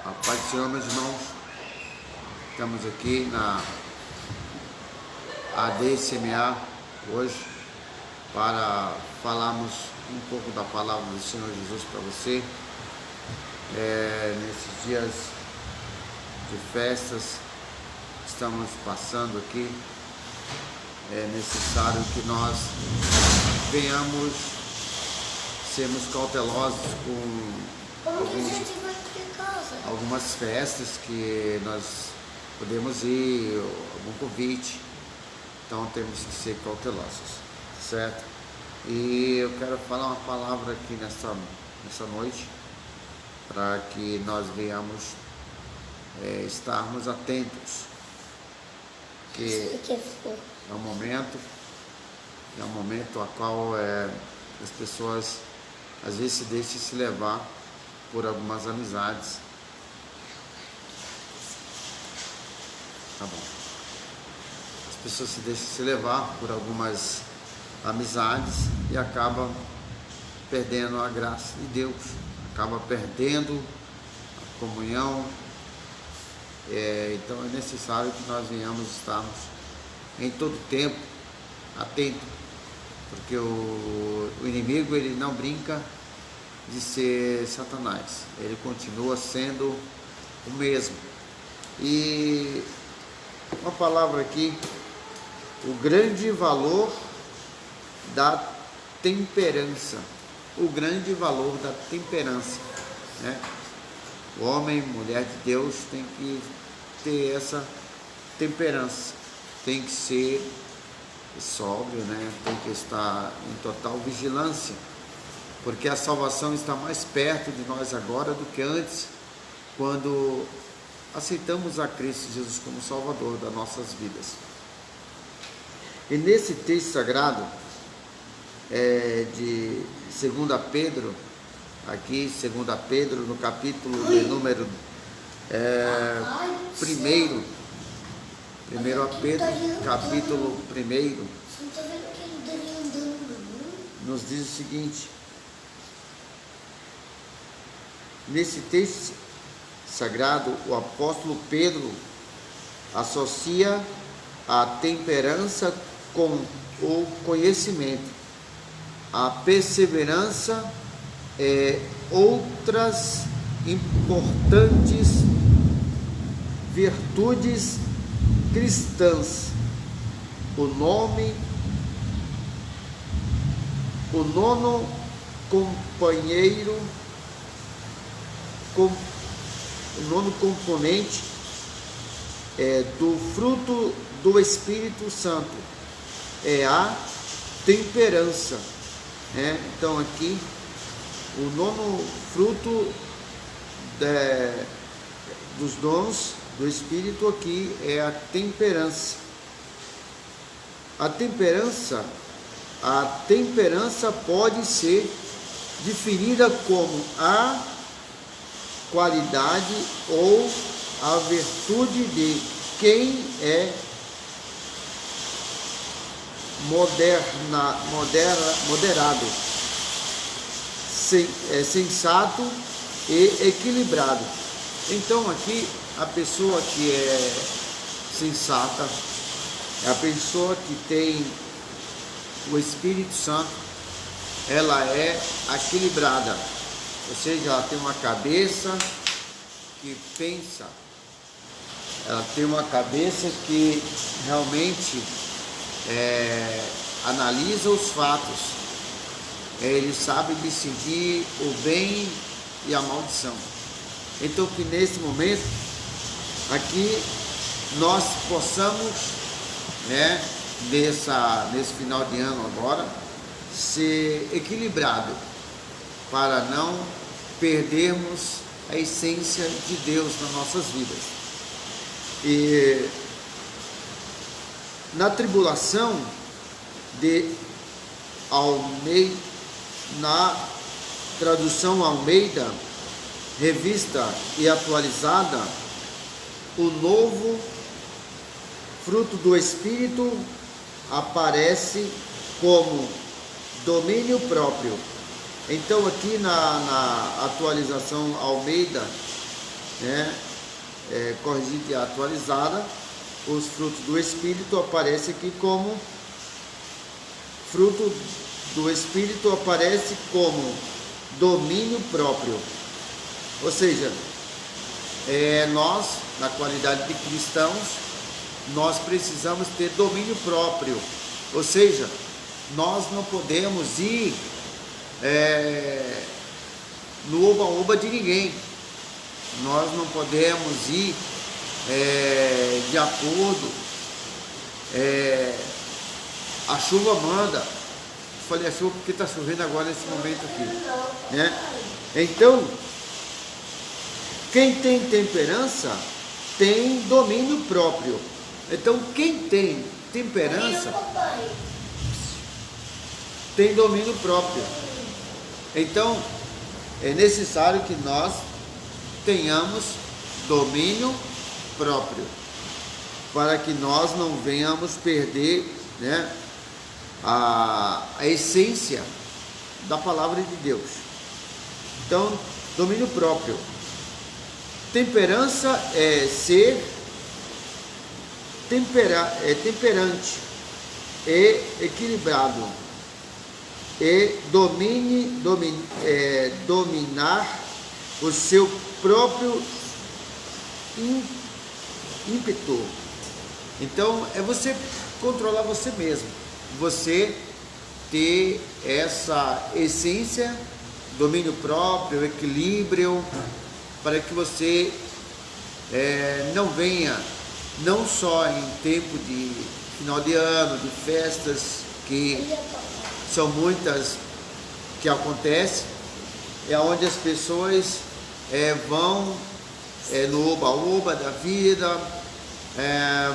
A paz do Senhor, meus irmãos. Estamos aqui na ADCMA hoje para falarmos um pouco da palavra do Senhor Jesus para você. Nesses dias de festas estamos passando aqui, é necessário que nós venhamos sermos cautelosos com algumas festas que nós podemos ir, algum convite, então temos que ser cautelosos, certo? E eu quero falar uma palavra aqui nessa noite, para que nós venhamos estarmos atentos, que é um momento a qual as pessoas às vezes se deixam se levar por algumas amizades. Tá bom. As pessoas se deixam se levar por algumas amizades e acabam perdendo a graça de Deus, acaba perdendo a comunhão. Então é necessário que nós venhamos estarmos em todo tempo atentos, porque o inimigo, ele não brinca de ser Satanás, ele continua sendo o mesmo. E uma palavra aqui: o grande valor da temperança. O grande valor da temperança, né? O homem, mulher de Deus, tem que ter essa temperança, tem que ser sóbrio, né? Tem que estar em total vigilância, porque a salvação está mais perto de nós agora do que antes, quando aceitamos a Cristo Jesus como Salvador das nossas vidas. E nesse texto sagrado de 2 Pedro, aqui 2 Pedro, no capítulo de número 1 Pedro, capítulo 1, nos diz o seguinte: nesse texto sagrado, o apóstolo Pedro associa a temperança com o conhecimento, a perseverança e outras importantes virtudes cristãs. O nono componente do fruto do Espírito Santo é a temperança, né? Então aqui o nono fruto dos dons do Espírito aqui é a temperança. A temperança pode ser definida como a qualidade ou a virtude de quem é moderado, sensato e equilibrado. Então aqui a pessoa que é sensata é a pessoa que tem o Espírito Santo, ela é equilibrada, ou seja, ela tem uma cabeça que pensa, ela tem uma cabeça que realmente analisa os fatos, ele sabe discernir o bem e a maldição. Então que nesse momento aqui nós possamos, né, nesse final de ano agora, ser equilibrado para não perdermos a essência de Deus nas nossas vidas. E na tribulação de Almeida, na tradução Almeida, revista e atualizada, o novo fruto do Espírito aparece como domínio próprio. Então aqui na atualização Almeida, né, corrigida e atualizada, os frutos do Espírito aparecem aqui como fruto do Espírito, aparece como domínio próprio. Ou seja, nós, na qualidade de cristãos, nós precisamos ter domínio próprio. Ou seja, nós não podemos ir no oba-oba de ninguém. Nós não podemos ir de acordo, a chuva manda. Falei a chuva porque está chovendo agora nesse momento aqui, né? Então, quem tem temperança tem domínio próprio. Então, quem tem temperança tem domínio próprio. Então, é necessário que nós tenhamos domínio próprio, para que nós não venhamos perder, né, a essência da palavra de Deus. Então, domínio próprio. Temperança é ser temperante e equilibrado, e dominar o seu próprio ímpeto. Então, é você controlar você mesmo, você ter essa essência, domínio próprio, equilíbrio, para que você não venha, não só em tempo de final de ano, de festas, que são muitas que acontecem, é onde as pessoas vão no oba-oba da vida,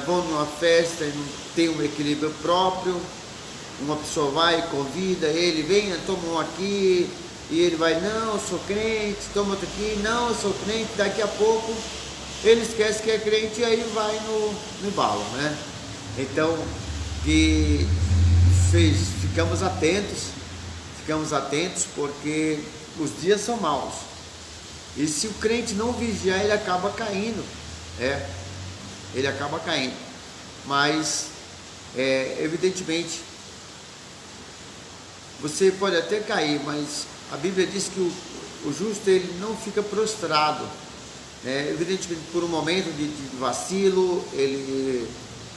vão numa festa e não tem um equilíbrio próprio. Uma pessoa vai e convida ele, venha, toma um aqui, e ele vai, não, eu sou crente, toma outro aqui, não, eu sou crente, daqui a pouco ele esquece que é crente e aí vai no embalo, né? Então, ficamos atentos, porque os dias são maus, e se o crente não vigiar, ele acaba caindo, ele acaba caindo, mas evidentemente você pode até cair, mas a Bíblia diz que o justo ele não fica prostrado, evidentemente por um momento de vacilo, ele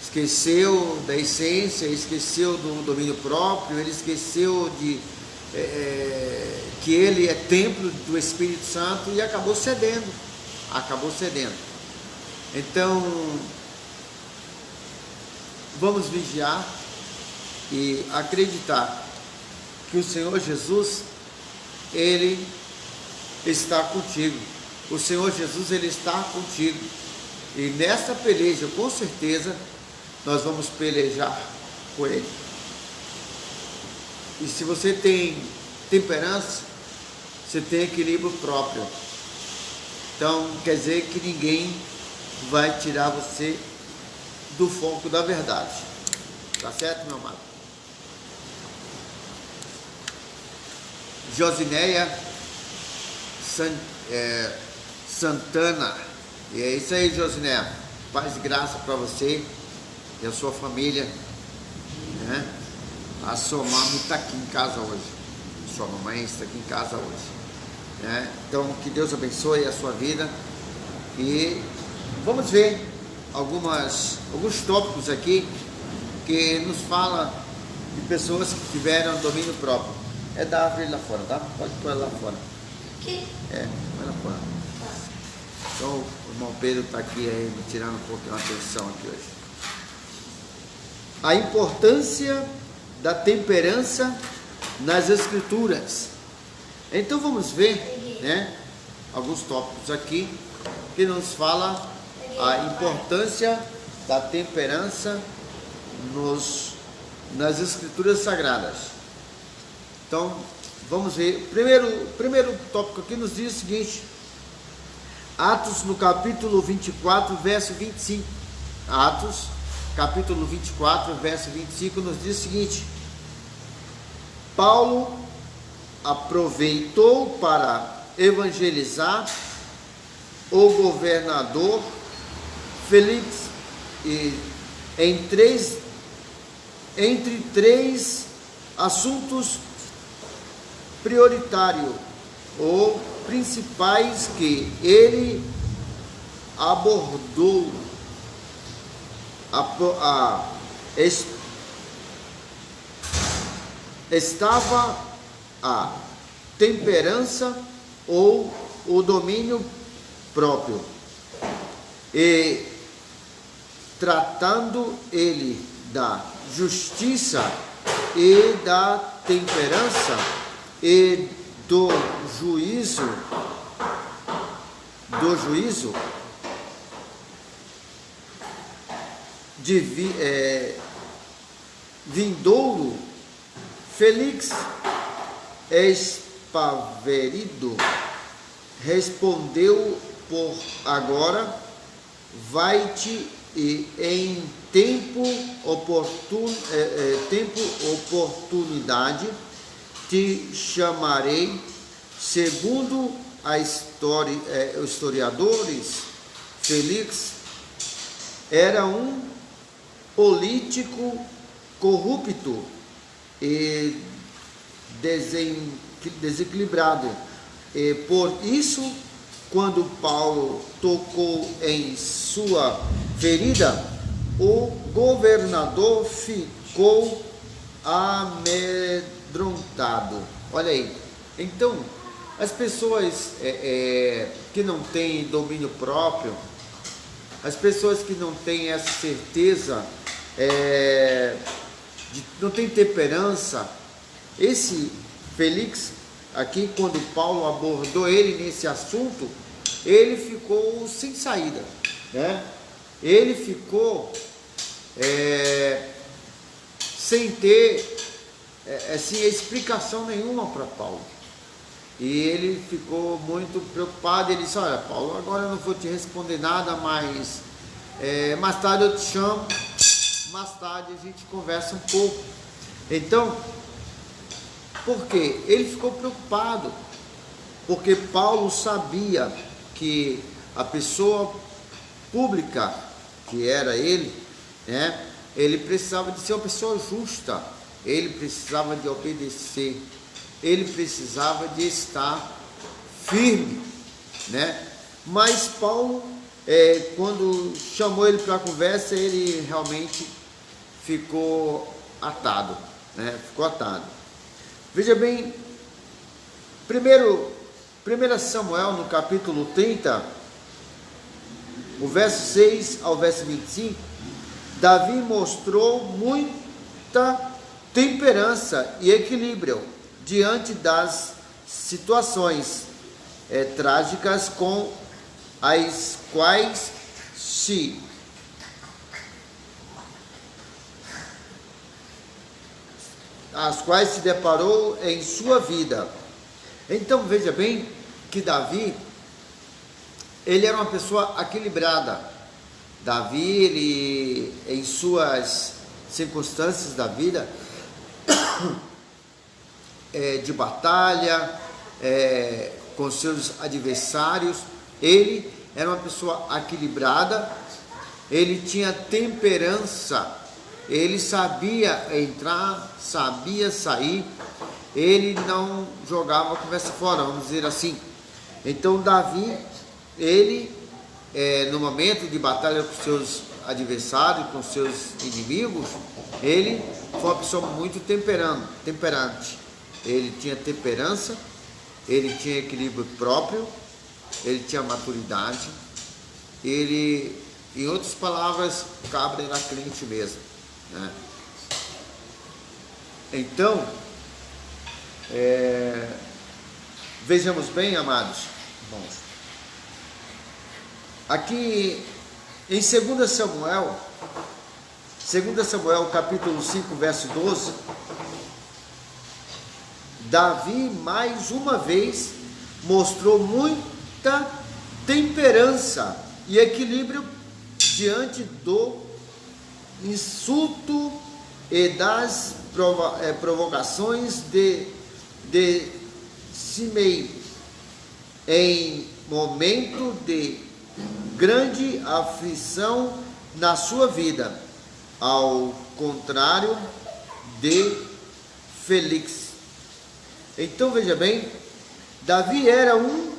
esqueceu da essência, esqueceu do domínio próprio, ele esqueceu que ele é templo do Espírito Santo e acabou cedendo. Então, vamos vigiar e acreditar que o Senhor Jesus, Ele está contigo. O Senhor Jesus, Ele está contigo. E nessa peleja, com certeza, nós vamos pelejar com Ele. E se você tem temperança, você tem equilíbrio próprio. Então, quer dizer que ninguém vai tirar você do foco da verdade. Tá certo, meu amado? Josinéia Santana. E é isso aí, Josinéia. Paz e graça para você e a sua família, né? A sua mãe está aqui em casa hoje. Sua mamãe está aqui em casa hoje, né? Então, que Deus abençoe a sua vida. E vamos ver alguns tópicos aqui que nos fala de pessoas que tiveram domínio próprio. Da árvore lá fora, tá? Pode pôr lá fora. Aqui? Põe lá fora. Então, o irmão Pedro está aqui aí, me tirando um pouquinho a atenção aqui hoje. A importância da temperança nas Escrituras. Então, vamos ver, né, alguns tópicos aqui que nos fala a importância da temperança nas Escrituras Sagradas. Então, vamos ver. Primeiro tópico aqui nos diz o seguinte: Atos, no capítulo 24, verso 25. Atos, capítulo 24, verso 25, nos diz o seguinte: Paulo aproveitou para evangelizar o governador Félix entre três assuntos prioritários ou principais que ele abordou: estava a temperança ou o domínio próprio, e tratando ele da justiça e da temperança e do juízo vindouro, Félix, espaverido, respondeu: por agora vai-te, e em oportunidade te chamarei. Segundo os historiadores, Félix era um político corrupto e desequilibrado, e por isso, quando Paulo tocou em sua ferida, o governador ficou amedrontado. Olha aí. Então, as pessoas que não têm domínio próprio, as pessoas que não têm essa certeza, não têm temperança, esse Félix aqui, quando Paulo abordou ele nesse assunto, ele ficou sem saída, né? Ele ficou sem ter assim, explicação nenhuma para Paulo. E ele ficou muito preocupado. Ele disse: olha, Paulo, agora eu não vou te responder nada, mas mais tarde eu te chamo, mais tarde a gente conversa um pouco. Então, por quê? Ele ficou preocupado, porque Paulo sabia que a pessoa pública, que era ele, né, ele precisava de ser uma pessoa justa, ele precisava de obedecer, ele precisava de estar firme, né? Mas Paulo, quando chamou ele para a conversa, ele realmente ficou atado, né? Ficou atado. Veja bem, 1 Samuel, no capítulo 30, o verso 6 ao verso 25, Davi mostrou muita temperança e equilíbrio diante das situações trágicas com as quais se deparou em sua vida. Então veja bem que Davi, ele era uma pessoa equilibrada. Davi, ele, em suas circunstâncias da vida, de batalha, com seus adversários, ele era uma pessoa equilibrada, ele tinha temperança, ele sabia entrar, sabia sair, ele não jogava a conversa fora, vamos dizer assim. Então Davi, ele, no momento de batalha com seus adversários, com seus inimigos, ele foi uma pessoa muito temperante. Ele tinha temperança, ele tinha equilíbrio próprio, ele tinha maturidade, ele, em outras palavras, o cabra era crente mesmo, né? Então, vejamos bem, amados irmãos, aqui em 2 Samuel, capítulo 5, verso 12, Davi mais uma vez mostrou muita temperança e equilíbrio diante do insulto e das provocações de Simei. Em momento de grande aflição na sua vida, ao contrário de Félix. Então veja bem, Davi era um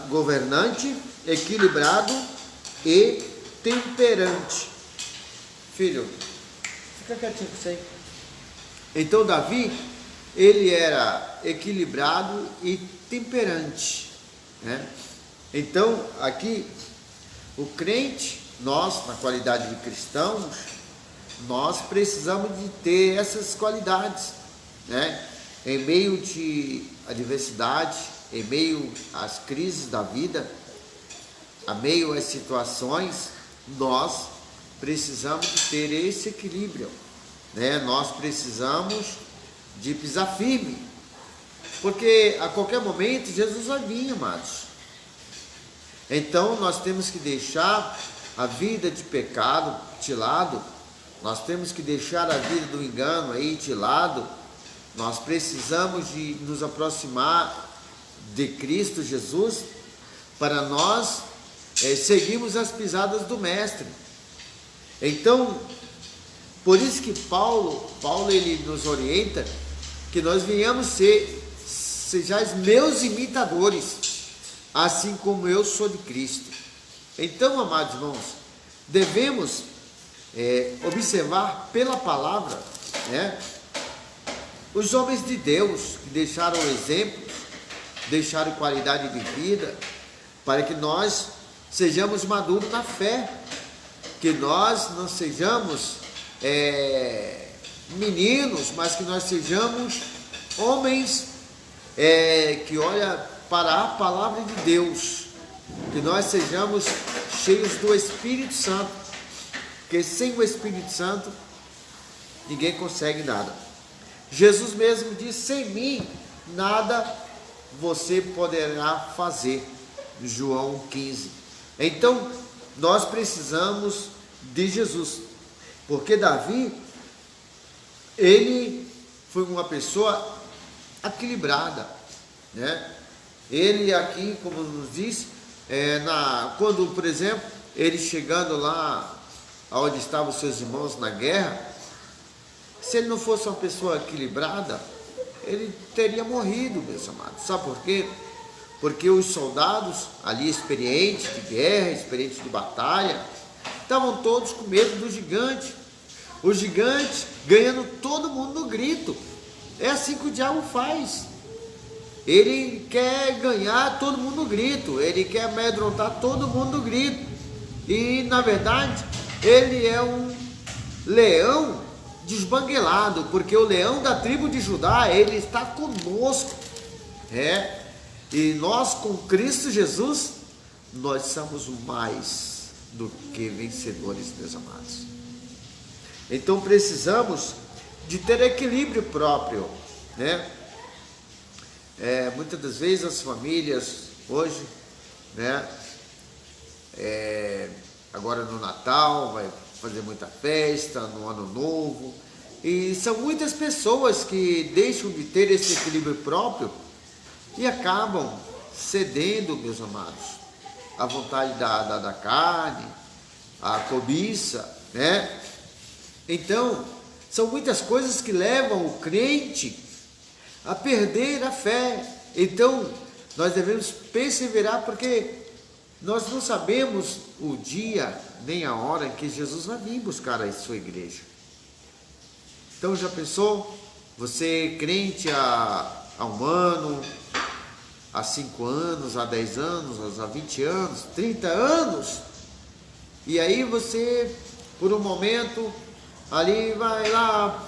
governante equilibrado e temperante. Filho, fica quietinho com isso aí. Então Davi, ele era equilibrado e temperante, né? Então aqui o crente, nós na qualidade de cristãos, nós precisamos de ter essas qualidades, né? Em meio de adversidade, em meio às crises da vida, a meio às situações, nós precisamos de ter esse equilíbrio, né? Nós precisamos de pisar firme, porque a qualquer momento Jesus vai vir, amados. Então nós temos que deixar a vida de pecado de lado, nós temos que deixar a vida do engano aí de lado, nós precisamos de nos aproximar de Cristo Jesus para nós seguirmos as pisadas do Mestre. Então, por isso que Paulo ele nos orienta que nós venhamos sejais meus imitadores, assim como eu sou de Cristo. Então, amados irmãos, devemos observar pela palavra, né, os homens de Deus que deixaram exemplos, deixaram qualidade de vida, para que nós sejamos maduros na fé, que nós não sejamos meninos, mas que nós sejamos homens que olham para a palavra de Deus, que nós sejamos cheios do Espírito Santo, porque sem o Espírito Santo ninguém consegue nada. Jesus mesmo disse: sem mim nada você poderá fazer, João 15. Então nós precisamos de Jesus, porque Davi, ele foi uma pessoa equilibrada, né? Ele aqui, como nos diz, quando, por exemplo, ele chegando lá onde estavam os seus irmãos na guerra, se ele não fosse uma pessoa equilibrada, ele teria morrido, meus amados. Sabe por quê? Porque os soldados ali, experientes de guerra, experientes de batalha, estavam todos com medo do gigante. O gigante ganhando todo mundo no grito. É assim que o diabo faz. Ele quer ganhar todo mundo no grito, ele quer amedrontar todo mundo no grito. E na verdade, ele é um leão desbanguelado, porque o leão da tribo de Judá, ele está conosco. E nós com Cristo Jesus, nós somos mais do que vencedores, meus amados. Então precisamos de ter equilíbrio próprio, né? Muitas das vezes as famílias hoje, né? Agora no Natal vai fazer muita festa, no Ano Novo, e são muitas pessoas que deixam de ter esse equilíbrio próprio e acabam cedendo, meus amados, à vontade da carne, à cobiça, né? Então, são muitas coisas que levam o crente a perder a fé. Então, nós devemos perseverar, porque nós não sabemos o dia nem a hora em que Jesus vai vir buscar a sua igreja. Então, já pensou? Você crente há 1 ano, há 5 anos, há 10 anos, há 20 anos, 30 anos, e aí você, por um momento, ali vai lá,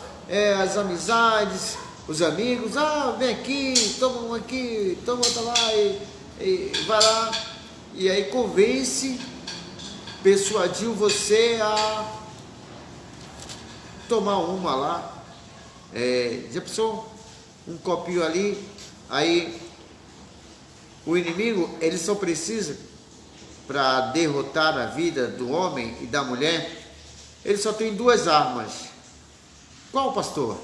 as amizades, os amigos, vem aqui, toma outra lá, e vai lá, e aí persuadiu você a tomar uma lá, já pensou? Um copinho ali, aí o inimigo, ele só precisa, para derrotar a vida do homem e da mulher, ele só tem 2 armas. Qual, pastor?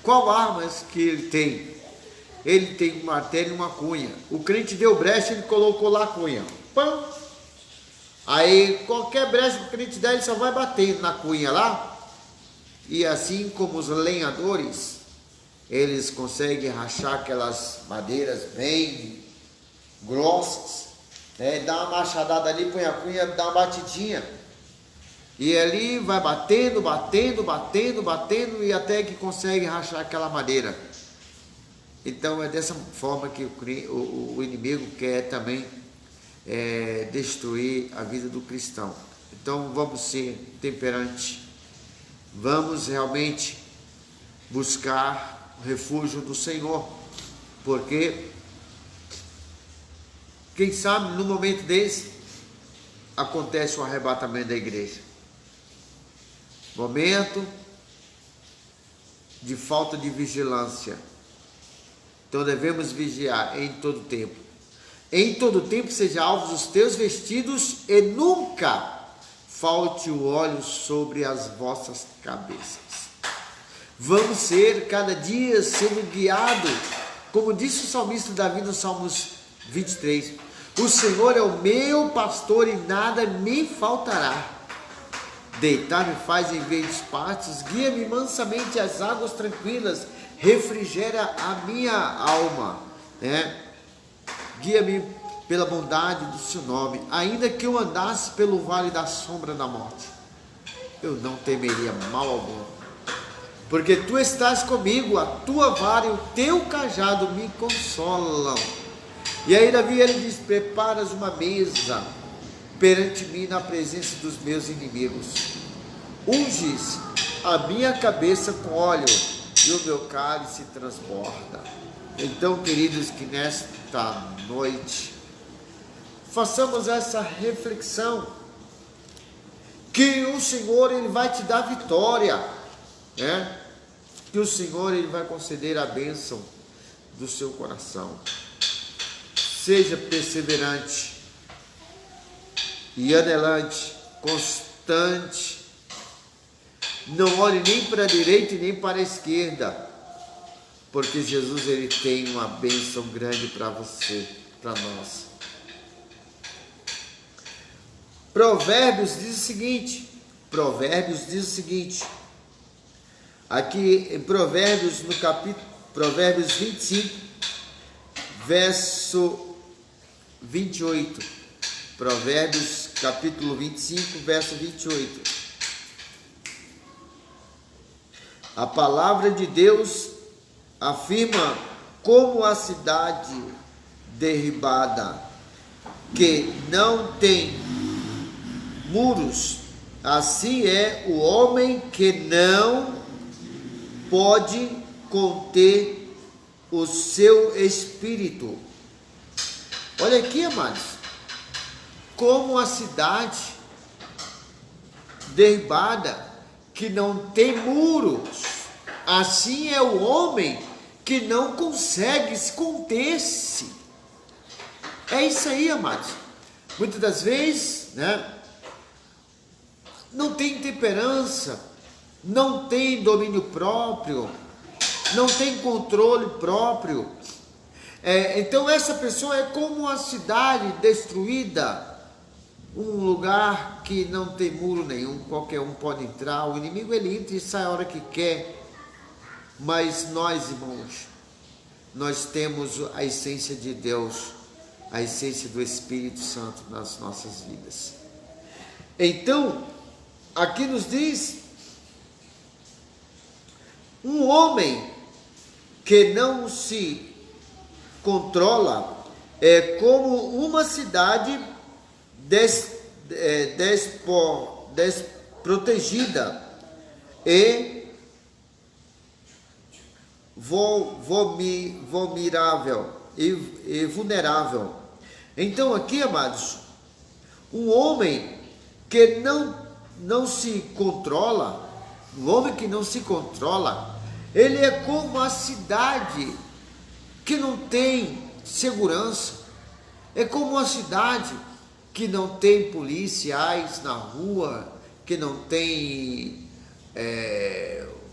Qual armas que ele tem? ele tem um martelo e uma cunha. O crente deu brecha, ele colocou lá a cunha. Pão! Aí qualquer brecha que o crente der, ele só vai batendo na cunha lá. E assim como os lenhadores, eles conseguem rachar aquelas madeiras bem grossas, né? Dá uma machadada ali, põe a cunha, dá uma batidinha. E ali vai batendo, batendo, batendo, batendo, e até que consegue rachar aquela madeira. Então é dessa forma que o inimigo quer também destruir a vida do cristão. Então vamos ser temperantes, vamos realmente buscar o refúgio do Senhor, porque quem sabe no momento desse acontece o arrebatamento da igreja. Momento de falta de vigilância. Então devemos vigiar em todo tempo. Em todo tempo seja alvos os teus vestidos, e nunca falte o óleo sobre as vossas cabeças. Vamos ser cada dia sendo guiados, como disse o salmista Davi no Salmos 23. O Senhor é o meu pastor e nada me faltará. Deitar-me faz em verdes pastos, guia-me mansamente às águas tranquilas, refrigera a minha alma, né? Guia-me pela bondade do seu nome, ainda que eu andasse pelo vale da sombra da morte, eu não temeria mal algum, porque tu estás comigo, a tua vara e o teu cajado me consolam. E aí Davi, ele diz: preparas uma mesa perante mim na presença dos meus inimigos, unges a minha cabeça com óleo e o meu cálice transborda. Então, queridos, que nesta noite façamos essa reflexão, que o Senhor, ele vai te dar vitória, né? Que o Senhor, ele vai conceder a bênção do seu coração. Seja perseverante e anelante, constante. Não olhe nem para a direita e nem para a esquerda, porque Jesus, ele tem uma bênção grande para você, para nós. Provérbios diz o seguinte, aqui em Provérbios, no capítulo, Provérbios 25, verso 28, Provérbios capítulo 25, verso 28. A palavra de Deus afirma como a cidade derribada, que não tem muros, assim é o homem que não pode conter o seu espírito. Olha aqui, amados, como a cidade derribada, que não tem muros, assim é o homem que não consegue se conter-se. É isso aí, amados. Muitas das vezes, né, não tem temperança, não tem domínio próprio, não tem controle próprio. Então essa pessoa é como uma cidade destruída, um lugar que não tem muro nenhum, qualquer um pode entrar, o inimigo ele entra e sai a hora que quer. Mas nós, irmãos, nós temos a essência de Deus, a essência do Espírito Santo nas nossas vidas. Então, aqui nos diz, um homem que não se controla é como uma cidade desprotegida e vulnerável. Então aqui, amados, um homem que não se controla, ele é como a cidade que não tem segurança, é como uma cidade que não tem policiais na rua, que não tem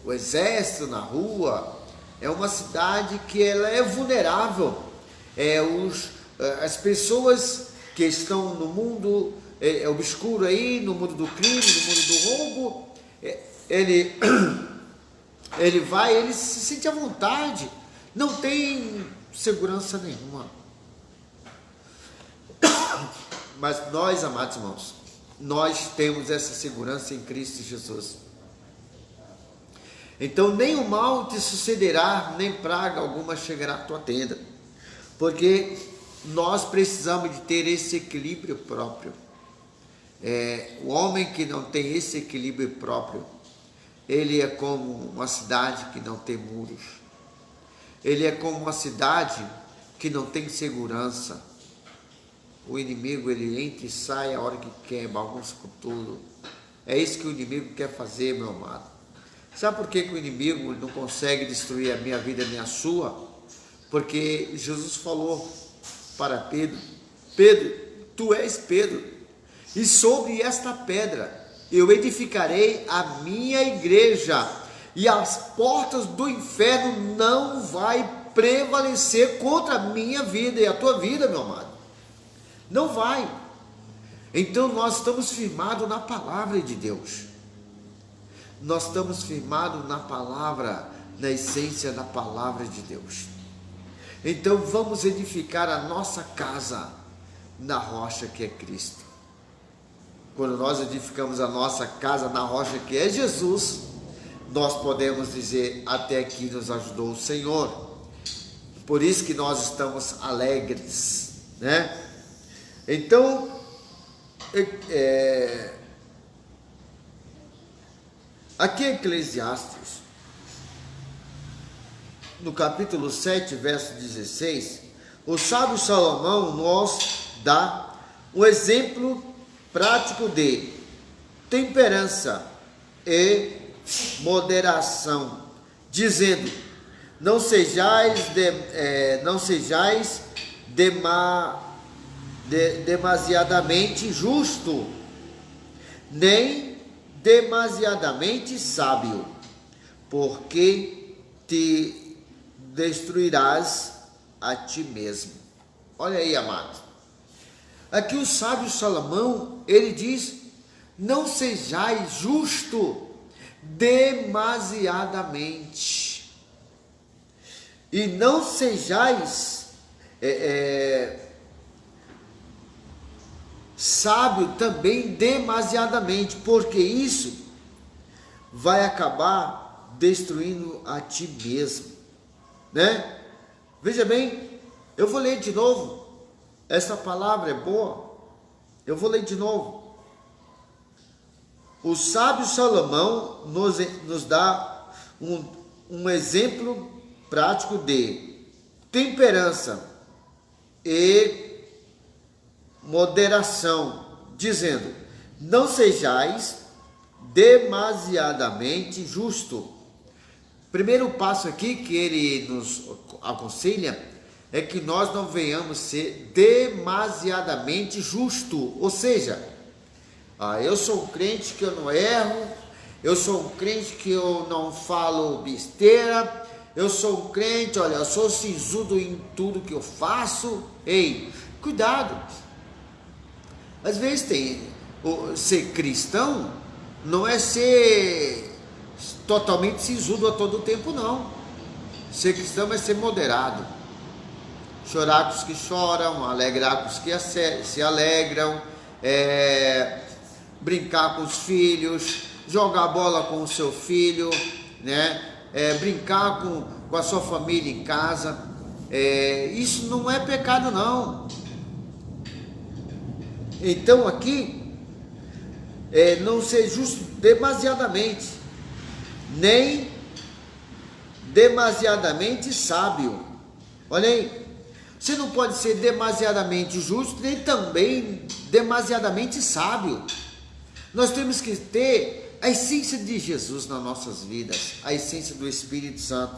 o exército na rua, é uma cidade que ela é vulnerável. As pessoas que estão no mundo obscuro aí, no mundo do crime, no mundo do roubo, ele se sente à vontade, não tem segurança nenhuma. Mas nós, amados irmãos, nós temos essa segurança em Cristo Jesus. Então nem o mal te sucederá, nem praga alguma chegará à tua tenda, porque nós precisamos de ter esse equilíbrio próprio. O homem que não tem esse equilíbrio próprio, ele é como uma cidade que não tem muros, ele é como uma cidade que não tem segurança. O inimigo, ele entra e sai a hora que quer, bagunça com tudo. É isso que o inimigo quer fazer, meu amado. Sabe por que o inimigo não consegue destruir a minha vida nem a sua? Porque Jesus falou para Pedro: Pedro, tu és Pedro, e sobre esta pedra eu edificarei a minha igreja, e as portas do inferno não vai prevalecer contra a minha vida e a tua vida, meu amado. Não vai. Então nós estamos firmados na palavra de Deus. Nós estamos firmados na palavra, na essência da palavra de Deus. Então vamos edificar a nossa casa na rocha que é Cristo. Quando nós edificamos a nossa casa na rocha que é Jesus, nós podemos dizer: até aqui nos ajudou o Senhor. Por isso que nós estamos alegres, né? Então, aqui em Eclesiastes, no capítulo 7, verso 16, o sábio Salomão nos dá um exemplo prático de temperança e moderação, dizendo: não sejais demasiadamente justo, nem demasiadamente sábio, porque te destruirás a ti mesmo. Olha aí, amados. Aqui o sábio Salomão, ele diz: não sejais justo demasiadamente, e não sejais sábio também demasiadamente, porque isso vai acabar destruindo a ti mesmo, né? Veja bem, eu vou ler de novo, essa palavra é boa, eu vou ler de novo. O sábio Salomão nos dá um exemplo prático de temperança e moderação, dizendo: não sejais demasiadamente justo. Primeiro passo aqui que ele nos aconselha é que nós não venhamos ser demasiadamente justo, ou seja, eu sou um crente que eu não erro, eu sou um crente que eu não falo besteira, eu sou um crente, olha, eu sou sisudo em tudo que eu faço. Ei, cuidado. Às vezes ser cristão não é ser totalmente sisudo a todo tempo, não. Ser cristão é ser moderado. Chorar com os que choram, alegrar com os que se alegram, brincar com os filhos, jogar bola com o seu filho, né? Brincar com a sua família em casa. Isso não é pecado, não. Então aqui, não ser justo demasiadamente, nem demasiadamente sábio. Olha aí, você não pode ser demasiadamente justo, nem também demasiadamente sábio. Nós temos que ter a essência de Jesus nas nossas vidas, a essência do Espírito Santo,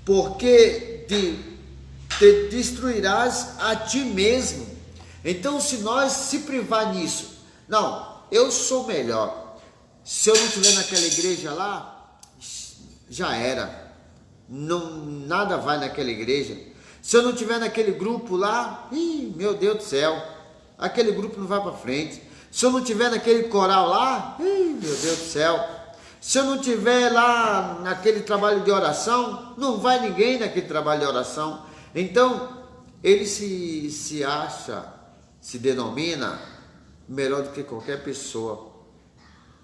porque te destruirás a ti mesmo. Então, se nós se privar nisso, não, eu sou melhor, se eu não estiver naquela igreja lá, já era, nada vai naquela igreja. Se eu não estiver naquele grupo lá, meu Deus do céu, aquele grupo não vai para frente. Se eu não estiver naquele coral lá, meu Deus do céu. Se eu não estiver lá naquele trabalho de oração, não vai ninguém naquele trabalho de oração. Então, ele se acha, se denomina melhor do que qualquer pessoa.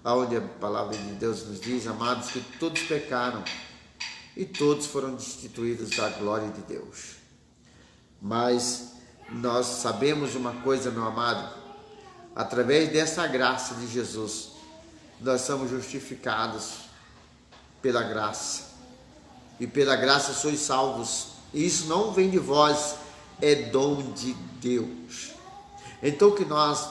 Onde a palavra de Deus nos diz, amados, que todos pecaram e todos foram destituídos da glória de Deus. Mas nós sabemos uma coisa, meu amado, através dessa graça de Jesus, nós somos justificados pela graça, e pela graça sois salvos, e isso não vem de vós, é dom de Deus. Então que nós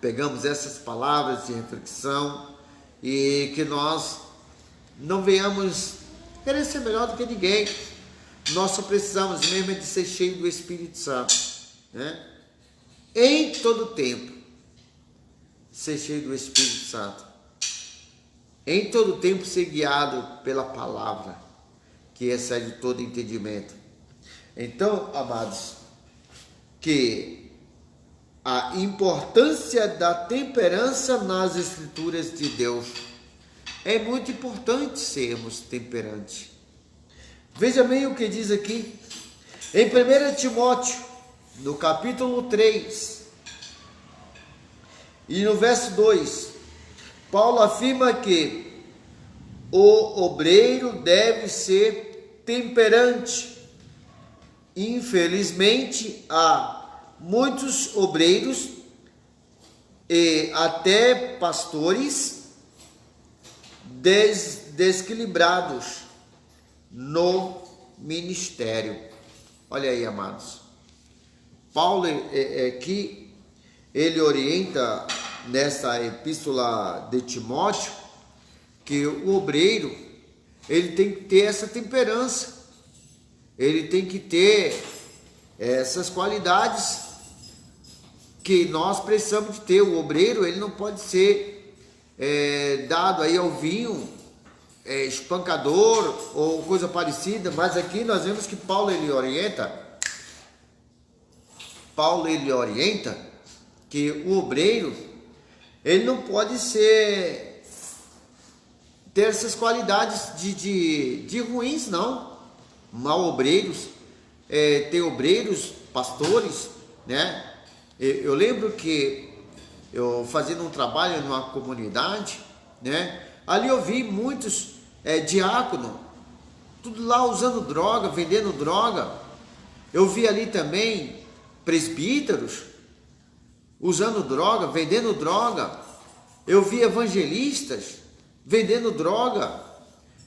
pegamos essas palavras de reflexão e que nós não venhamos querer ser melhor do que ninguém. Nós só precisamos mesmo de ser cheio do Espírito Santo, né? Em todo tempo, ser cheio do Espírito Santo. Em todo tempo ser guiado pela palavra, que excede todo entendimento. Então, amados, que a importância da temperança nas Escrituras de Deus. É muito importante sermos temperantes. Veja bem o que diz aqui, em 1 Timóteo, no capítulo 3, e no verso 2, Paulo afirma que o obreiro deve ser temperante. Infelizmente, há muitos obreiros e até pastores desequilibrados no ministério. Olha aí, amados. Paulo aqui, ele orienta nessa epístola de Timóteo que o obreiro, ele tem que ter essa temperança, ele tem que ter essas qualidades que nós precisamos de ter. O obreiro, ele não pode ser dado aí ao vinho, espancador ou coisa parecida, mas aqui nós vemos que Paulo ele orienta que o obreiro, ele não pode ter essas qualidades de ruins, não. Mal obreiros, tem obreiros, pastores, né? Eu lembro que eu fazendo um trabalho numa comunidade, né? Ali eu vi muitos diáconos, tudo lá usando droga, vendendo droga. Eu vi ali também presbíteros usando droga, vendendo droga. Eu vi evangelistas vendendo droga.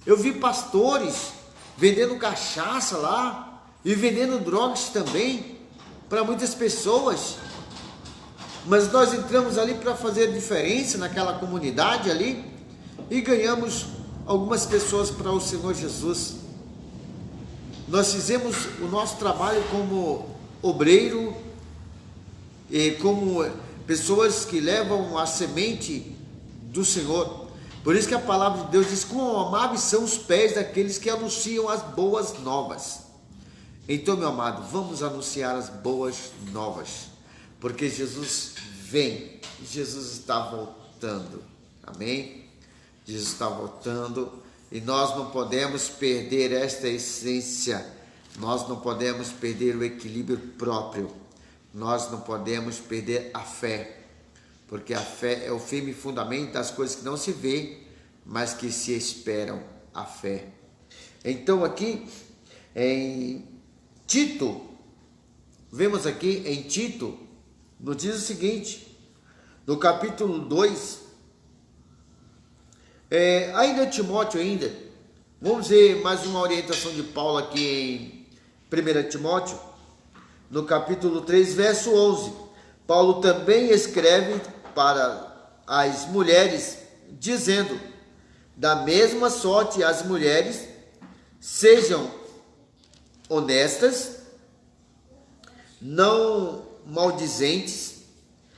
Eu vi pastores vendendo cachaça lá e vendendo drogas também para muitas pessoas. Mas nós entramos ali para fazer a diferença naquela comunidade ali e ganhamos algumas pessoas para o Senhor Jesus. Nós fizemos o nosso trabalho como obreiro e como pessoas que levam a semente do Senhor. Por isso que a palavra de Deus diz: quão amáveis são os pés daqueles que anunciam as boas novas. Então, meu amado, vamos anunciar as boas novas, porque Jesus vem, Jesus está voltando, amém? Jesus está voltando e nós não podemos perder esta essência, nós não podemos perder o equilíbrio próprio, nós não podemos perder a fé, porque a fé é o firme fundamento das coisas que não se vê, mas que se esperam, a fé. Então aqui em Tito, vemos aqui em Tito, nos diz o seguinte, no capítulo 2, ainda Timóteo ainda, vamos ver mais uma orientação de Paulo aqui em 1 Timóteo, no capítulo 3, verso 11. Paulo também escreve para as mulheres, dizendo: da mesma sorte as mulheres sejam honestas, não maldizentes,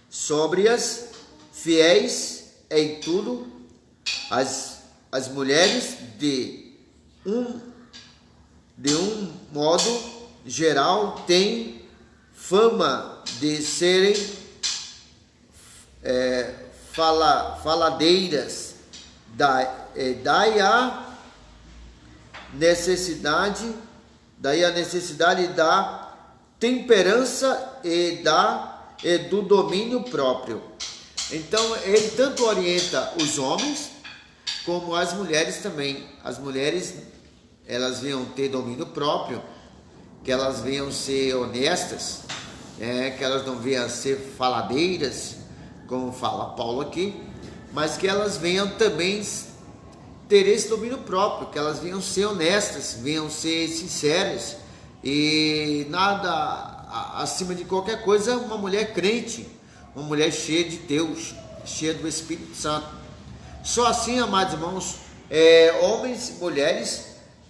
sóbrias, fiéis em tudo. As mulheres de de um modo geral, têm fama de serem faladeiras. Daí a necessidade da temperança e do domínio próprio. Então ele tanto orienta os homens como as mulheres também. As mulheres, elas venham ter domínio próprio, que elas venham ser honestas, que elas não venham ser faladeiras, como fala Paulo aqui, mas que elas venham também ter esse domínio próprio, que elas venham ser honestas, venham ser sinceras, e nada acima de qualquer coisa, uma mulher crente, uma mulher cheia de Deus, cheia do Espírito Santo. Só assim, amados irmãos, homens e mulheres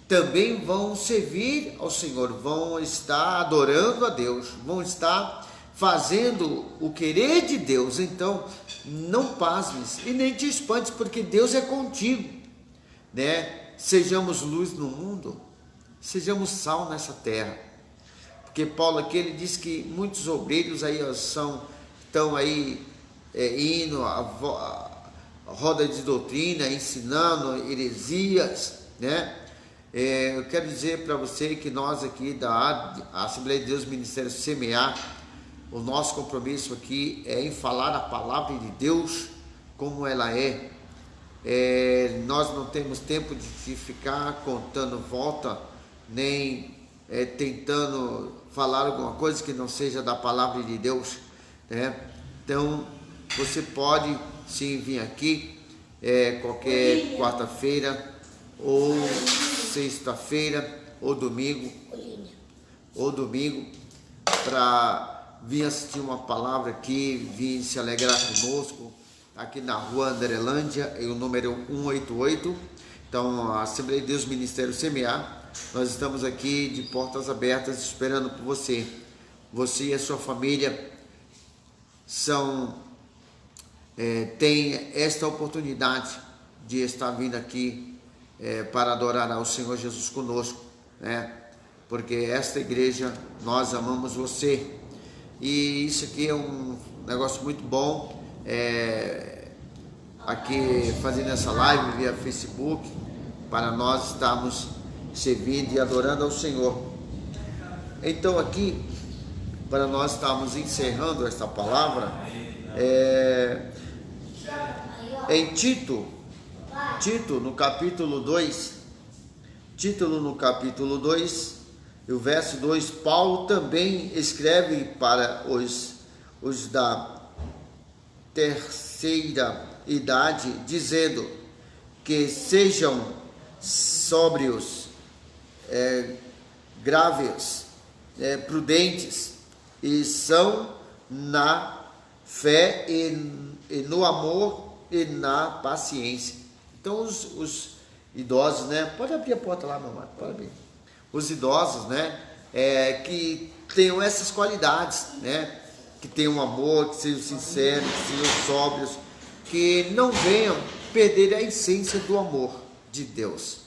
também vão servir ao Senhor, vão estar adorando a Deus, vão estar fazendo o querer de Deus. Então, não pasmes e nem te espantes, porque Deus é contigo, né? Sejamos luz no mundo, sejamos sal nessa terra, porque Paulo aqui, ele diz que muitos obreiros aí estão aí indo a roda de doutrina, ensinando heresias, né? Eu quero dizer para você que nós aqui da Assembleia de Deus Ministério Semear, o nosso compromisso aqui é em falar a palavra de Deus como ela é. Nós não temos tempo de ficar contando volta, nem tentando falar alguma coisa que não seja da palavra de Deus, né? Então, você pode sim vir aqui qualquer quarta-feira, ou sexta-feira, ou domingo, para vir assistir uma palavra aqui, vir se alegrar conosco, aqui na rua Andrelândia, o número 188. Então, a Assembleia de Deus Ministério Semear, nós estamos aqui de portas abertas, esperando por você. Você e a sua família tem esta oportunidade de estar vindo aqui para adorar ao Senhor Jesus conosco, né? Porque esta igreja, nós amamos você, e isso aqui é um negócio muito bom, aqui fazendo essa live via Facebook, para nós estarmos servindo e adorando ao Senhor. Então aqui, para nós estarmos encerrando esta palavra, em Tito no capítulo 2, o verso 2, Paulo também escreve para os da terceira idade, dizendo que sejam sóbrios, graves, prudentes, e são na fé e no amor e na paciência. Então os idosos, né? Pode abrir a porta lá, meu amado, pode abrir. Os idosos, né? Que tenham essas qualidades, né? Que tenham amor, que sejam sinceros, que sejam sóbrios, que não venham perder a essência do amor de Deus,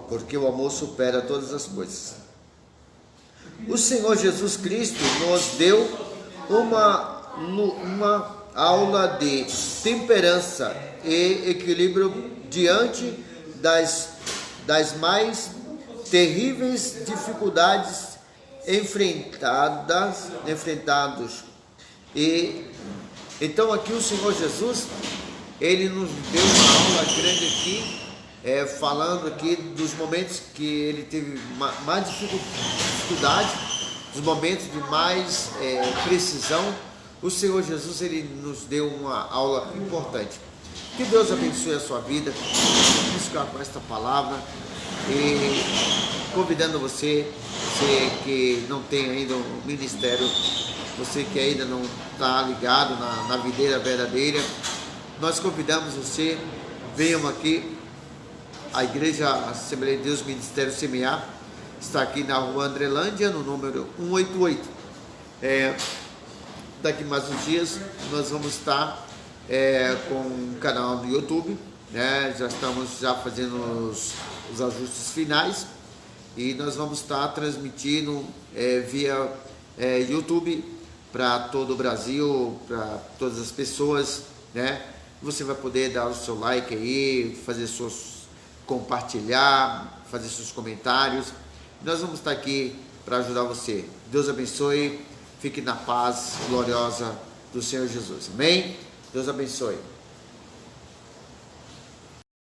porque o amor supera todas as coisas. O Senhor Jesus Cristo nos deu uma aula de temperança e equilíbrio diante das mais terríveis dificuldades enfrentados. E então aqui o Senhor Jesus, ele nos deu uma aula grande aqui, falando aqui dos momentos que ele teve mais dificuldade, dos momentos de mais precisão. O Senhor Jesus, ele nos deu uma aula importante. Que Deus abençoe a sua vida. Vamos ficar com esta palavra e convidando você que não tem ainda um ministério, você que ainda não está ligado na videira verdadeira, nós convidamos você, venham aqui. A Igreja Assembleia de Deus Ministério Semear está aqui na rua Andrelândia, no número 188. Daqui mais uns dias nós vamos estar com um canal no YouTube, né? Já estamos fazendo os ajustes finais, e nós vamos estar transmitindo via YouTube para todo o Brasil, para todas as pessoas, né? Você vai poder dar o seu like aí, compartilhar, fazer seus comentários. Nós vamos estar aqui para ajudar você. Deus abençoe, fique na paz gloriosa do Senhor Jesus. Amém? Deus abençoe.